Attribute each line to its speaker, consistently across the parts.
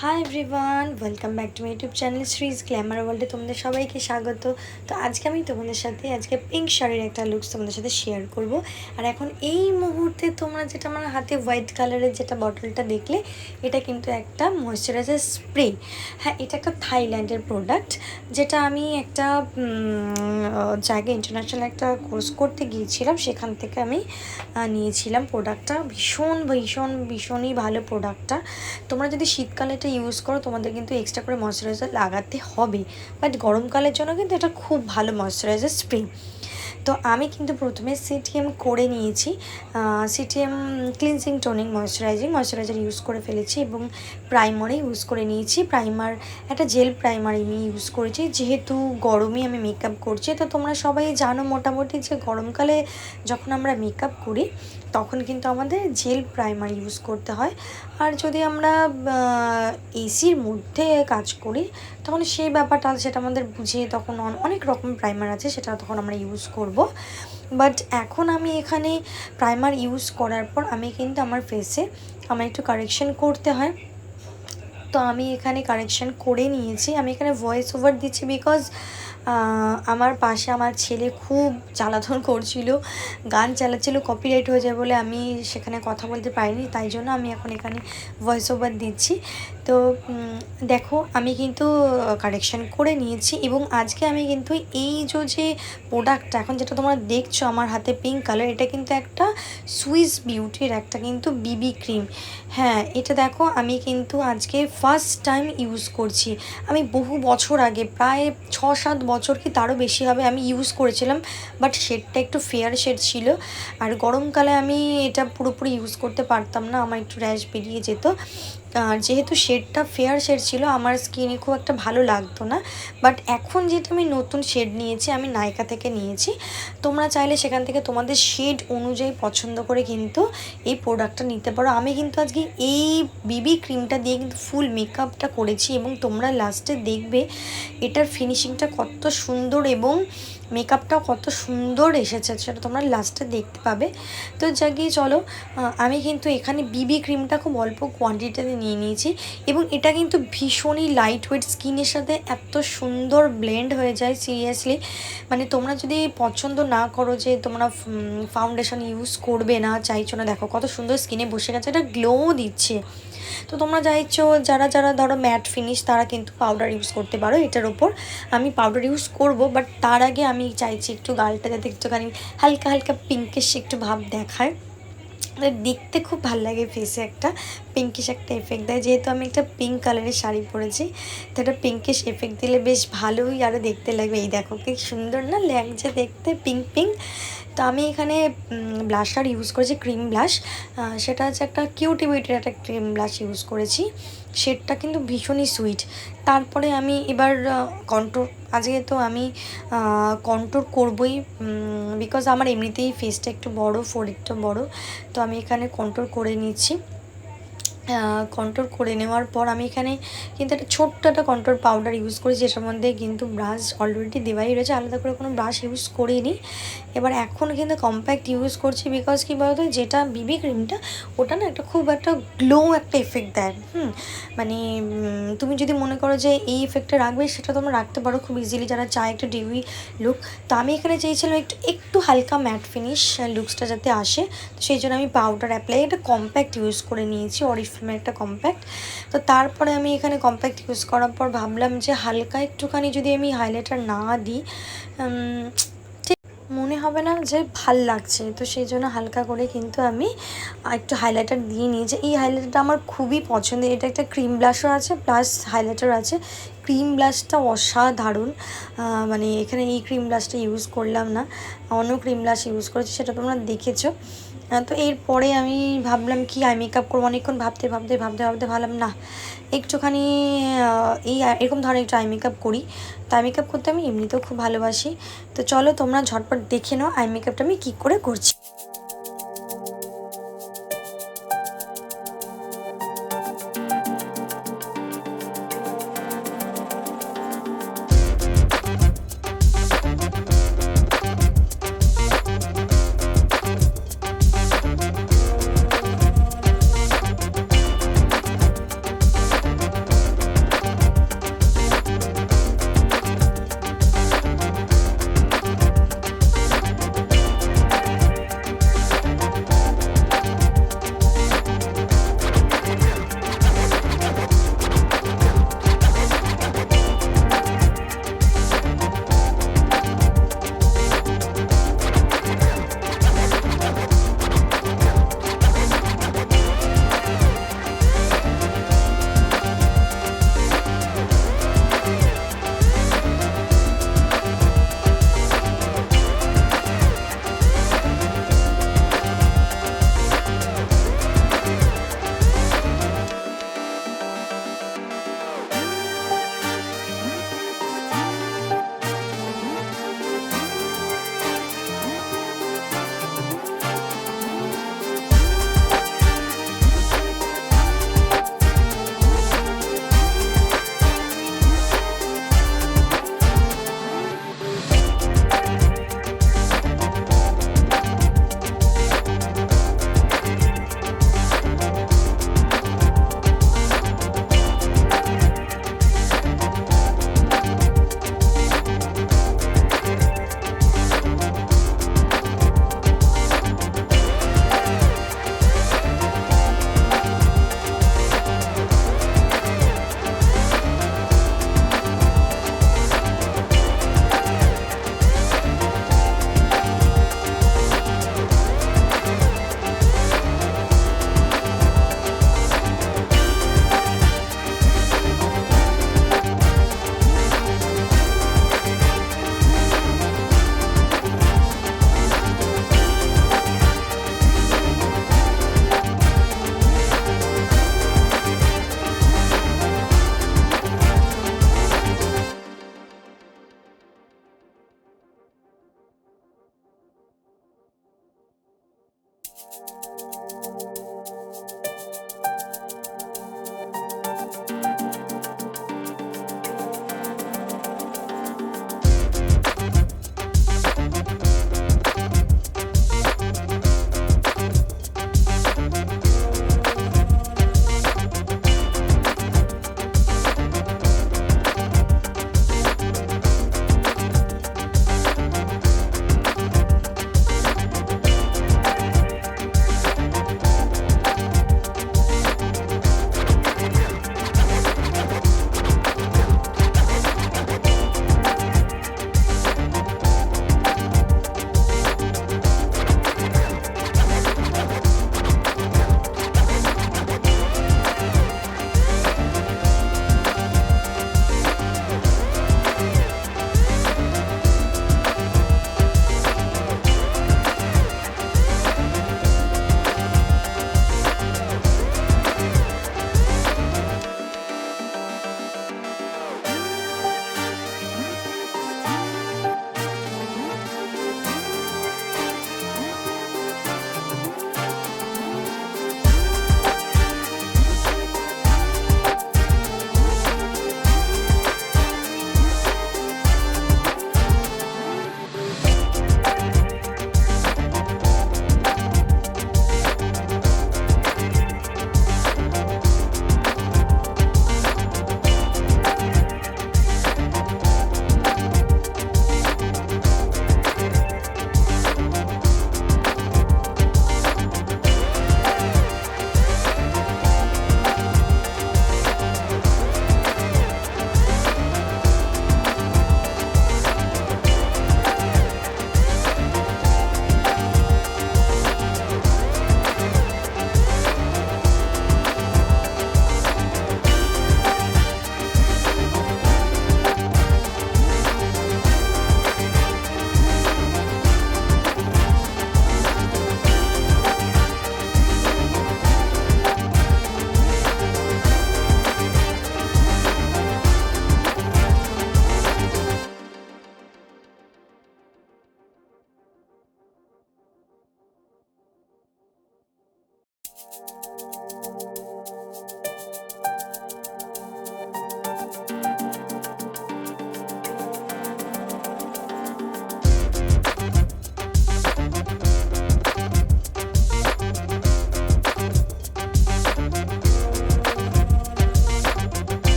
Speaker 1: High everyone, welcome back to my YouTube channel Sree's glamour ওয়ার্ল্ডে তোমাদের সবাইকে স্বাগত। তো আজকে আমি তোমাদের সাথে পিঙ্ক শাড়ির একটা লুকস তোমাদের সাথে শেয়ার করব। আর এখন এই মুহূর্তে তোমরা যেটা আমার হাতে হোয়াইট কালারের যেটা বটলটা দেখলে, এটা কিন্তু একটা ময়শ্চারাইজার স্প্রে। হ্যাঁ, এটা একটা থাইল্যান্ডের প্রোডাক্ট, যেটা আমি একটা জায়গায় ইন্টারন্যাশনাল একটা কোর্স করতে গিয়েছিলাম, সেখান থেকে আমি নিয়েছিলাম প্রোডাক্টটা। ভীষণই ভালো প্রোডাক্টটা। তোমরা যদি শীতকালে এটা ইউজ করো, তোমাদের কিন্তু এক্সট্রা করে ময়শ্চারাইজার লাগাতে হবে, বাট গরমকালের জন্য কিন্তু এটা খুব ভালো ময়শ্চারাইজার স্প্রে। তো আমি কিন্তু প্রথমে সিটিএম করে নিয়েছি, CTM cleansing toning moisturiser use করে ফেলেছি এবং প্রাইমারে ইউজ করে নিয়েছি। প্রাইমার একটা জেল প্রাইমার আমি ইউজ করেছি, যেহেতু গরমে আমি মেকআপ করছি। তো তোমরা সবাই জানো মোটামুটি যে গরমকালে যখন আমরা মেকআপ করি তখন কিন্তু আমাদের জেল প্রাইমার ইউজ করতে হয়। আর যদি আমরা এসির মধ্যে কাজ করি তখন সেই ব্যাপারটা সেটা আমাদের বুঝে তখন অনেক রকম প্রাইমার আছে, সেটা তখন আমরা ইউজ করব। বাট এখন আমি এখানে প্রাইমার ইউজ করার পর আমি কিন্তু আমার ফেসে আমার একটু কারেকশন করতে হয়। তো আমি এখানে কারেকশন করে নিয়েছি। আমি এখানে ভয়েস ওভার দিচ্ছি বিকজ আমার পাশে আমার ছেলে খুব জ্বালাতন করছিল, গান চালাচ্ছিল, কপিরাইট হয়ে যায় বলে আমি সেখানে কথা বলতে পারিনি, তাই জন্য আমি এখন এখানে ভয়েস ওভার দিচ্ছি। তো দেখো, আমি কিন্তু কারেকশান করে নিয়েছি এবং আজকে আমি কিন্তু এই যে প্রোডাক্টটা এখন যেটা তোমরা দেখছো আমার হাতে পিঙ্ক কালার, এটা কিন্তু একটা সুইস বিউটির একটা কিন্তু বিবি ক্রিম। হ্যাঁ, এটা দেখো আমি কিন্তু আজকে ফার্স্ট টাইম ইউজ করছি। আমি বহু বছর আগে, প্রায় 6-7 বছর কি তারও বেশি হবে, আমি ইউজ করেছিলাম, বাট শেডটা একটু ফেয়ার শেড ছিল। আর গরমকালে আমি এটা পুরোপুরি ইউজ করতে পারতাম না, আমার একটু র্যাশ বেরিয়ে যেত। আর যেহেতু শেডটা ফেয়ার শেড ছিল, আমার স্কিনে খুব একটা ভালো লাগতো না। বাট এখন যেটা আমি নতুন শেড নিয়েছি, আমি নাইকা থেকে নিয়েছি। তোমরা চাইলে সেখান থেকে তোমাদের শেড অনুযায়ী পছন্দ করে কিন্তু এই প্রোডাক্টটা নিতে পারো। আমি কিন্তু আজকে এই বিবি ক্রিমটা দিয়ে কিন্তু ফুল মেকআপটা করেছি এবং তোমরা লাস্টে দেখবে এটার ফিনিশিংটা কত সুন্দর এবং মেকআপটাও কত সুন্দর এসেছে, সেটা তোমরা লাস্টে দেখতে পাবে। তো গিয়ে চলো, আমি কিন্তু এখানে বিবি ক্রিমটা খুব অল্প কোয়ান্টিটিতে নিয়ে নিয়েছি এবং এটা কিন্তু ভীষণই লাইট ওয়েট, স্কিনের সাথে এত সুন্দর ব্লেন্ড হয়ে যায় সিরিয়াসলি। মানে তোমরা যদি পছন্দ না করো যে তোমরা ফাউন্ডেশন ইউজ করবে না, চাইছো না, দেখো কত সুন্দর স্কিনে বসে গেছে, এটা গ্লোও দিচ্ছে। তো তোমরা চাইছো যারা ধরো ম্যাট ফিনিশ, তারা কিন্তু পাউডার ইউজ করতে পারো এটার ওপর। আমি পাউডার ইউজ করব, বাট তার আগে আমি চাইছি একটু গালটা যাতে একটুখানি হালকা পিঙ্কিশ একটু ভাব দেখায়, দেখতে খুব ভালো লাগে, ফেসে একটা পিঙ্কিশ একটা এফেক্ট দেয়। যেহেতু আমি একটা পিঙ্ক কালারের শাড়ি পরেছি, তো একটা পিঙ্কিশ এফেক্ট দিলে বেশ ভালোই আরও দেখতে লাগবে। এই দেখো কি সুন্দর না লাগছে দেখতে, পিঙ্ক। তো আমি এখানে ব্লাশার ইউজ করেছি, ক্রিম ব্লাশ। সেটা হচ্ছে একটা কিউটি বিউটির একটা ক্রিম ব্লাশ ইউজ করেছি, শেডটা কিন্তু ভীষণই সুইট। তারপরে আমি এবার কন্ট্রোর, আজকে তো আমি কন্ট্রোর করবই বিকজ আমার এমনিতেই ফেসটা একটু বড়, ফোreheadটা বড়। তো আমি এখানে কন্ট্রোর করে নিচ্ছি। কন্ট্রোর করে নেওয়ার পর আমি এখানে কিন্তু একটা ছোট্ট একটা কন্ট্রোর পাউডার ইউজ করি, যেটার মধ্যে কিন্তু ব্রাশ অলরেডি দেওয়াই রয়েছে, আলাদা করে কোনো ব্রাশ ইউজ করিনি। এবার এখন কিন্তু কম্প্যাক্ট ইউজ করছি বিকজ কী বলতো, যেটা বিবি ক্রিমটা ওটা না একটা খুব একটা গ্লো একটা এফেক্ট দেয়। মানে তুমি যদি মনে করো যে এই এফেক্টটা রাখবে, সেটা তোমরা রাখতে পারো খুব ইজিলি, যারা চায় একটু ডিউই লুক। তো আমি এখানে চেয়েছিলাম একটু হালকা ম্যাট ফিনিশ লুকসটা যাতে আসে, তো সেই জন্য আমি পাউডার অ্যাপ্লাই একটা কম্প্যাক্ট ইউজ করে নিয়েছি, অরিফ্লেমের একটা কম্প্যাক্ট। তো তারপরে আমি এখানে কম্প্যাক্ট ইউজ করার পর ভাবলাম যে হালকা একটুখানি যদি আমি হাইলাইটার না দিই ঠিক মনে হবে না যে ভাল লাগছে, তো সেই জন্য হালকা করে কিন্তু আমি একটু হাইলাইটার দিয়ে নিয়েছি। এই হাইলাইটারটা আমার খুবই পছন্দের, এটা একটা ক্রিম ব্লাশও আছে প্লাস হাইলাইটার আছে। ক্রিম ব্লাশটা অসাধারণ, মানে এখানে এই ক্রিম ব্লাশটা ইউজ করলাম না, অন্য ক্রিম ব্লাশ ইউজ করেছি, সেটা তোমরা দেখেছো। তো এরপরে আমি ভাবলাম কি আই মেকআপ করবো, অনেকক্ষণ ভাবতে ভাবলাম না একটুখানি এরকম ধরনের একটু আই মেকআপ করি। তো আই মেকআপ করতে আমি এমনিতেও খুব ভালোবাসি। তো চলো তোমরা ঝটপট দেখে নাও আই মেকআপটা আমি কী করে করছি।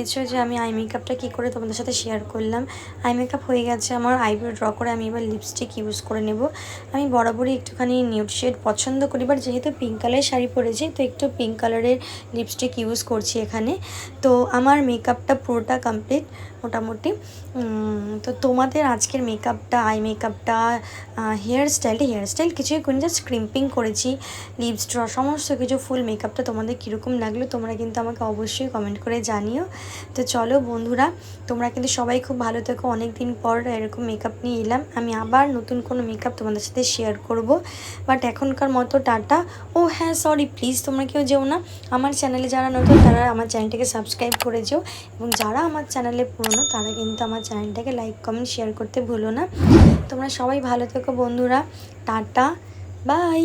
Speaker 1: পেয়েছো যে আমি আই মেকআপটা কী করে তোমাদের সাথে শেয়ার করলাম। আই মেকআপ হয়ে গেছে আমার, আইব্রো ড্র করে আমি এবার লিপস্টিক ইউজ করে নেব। আমি বরাবরই একটুখানি নিউড শেড পছন্দ করি, বাট যেহেতু পিঙ্ক কালারের শাড়ি পরেছি তো একটু পিঙ্ক কালারের লিপস্টিক ইউজ করছি এখানে। তো আমার মেকআপটা পুরোটা কমপ্লিট মোটামুটি। তো তোমাদের আজকের মেকআপটা, আই মেকআপটা, হেয়ার স্টাইল কিছুই করিনি, জাস্ট ক্রিম্পিং করেছি, লিপস ড্র, সমস্ত কিছু ফুল মেকআপটা তোমাদের কীরকম লাগলো তোমরা কিন্তু আমাকে অবশ্যই কমেন্ট করে জানিও। তো চলো বন্ধুরা, তোমরা কিন্তু সবাই খুব ভালো থেকো। অনেক দিন পর এরকম মেকআপ নিয়ে এলাম, আমি আবার নতুন কোনো মেকআপ তোমাদের সাথে শেয়ার করব, বাট এখনকার মতো টাটা। ও হ্যাঁ, সরি, প্লিজ তোমরা কেউ যেও না, আমার চ্যানেলে যারা নতুন তারা আমার চ্যানেলটাকে সাবস্ক্রাইব করে যেও, এবং যারা আমার চ্যানেলে পুরনো তারা কিন্তু আমার চ্যানেলটাকে লাইক কমেন্ট শেয়ার করতে ভুলো না। তোমরা সবাই ভালো থেকো বন্ধুরা, টাটা, বাই।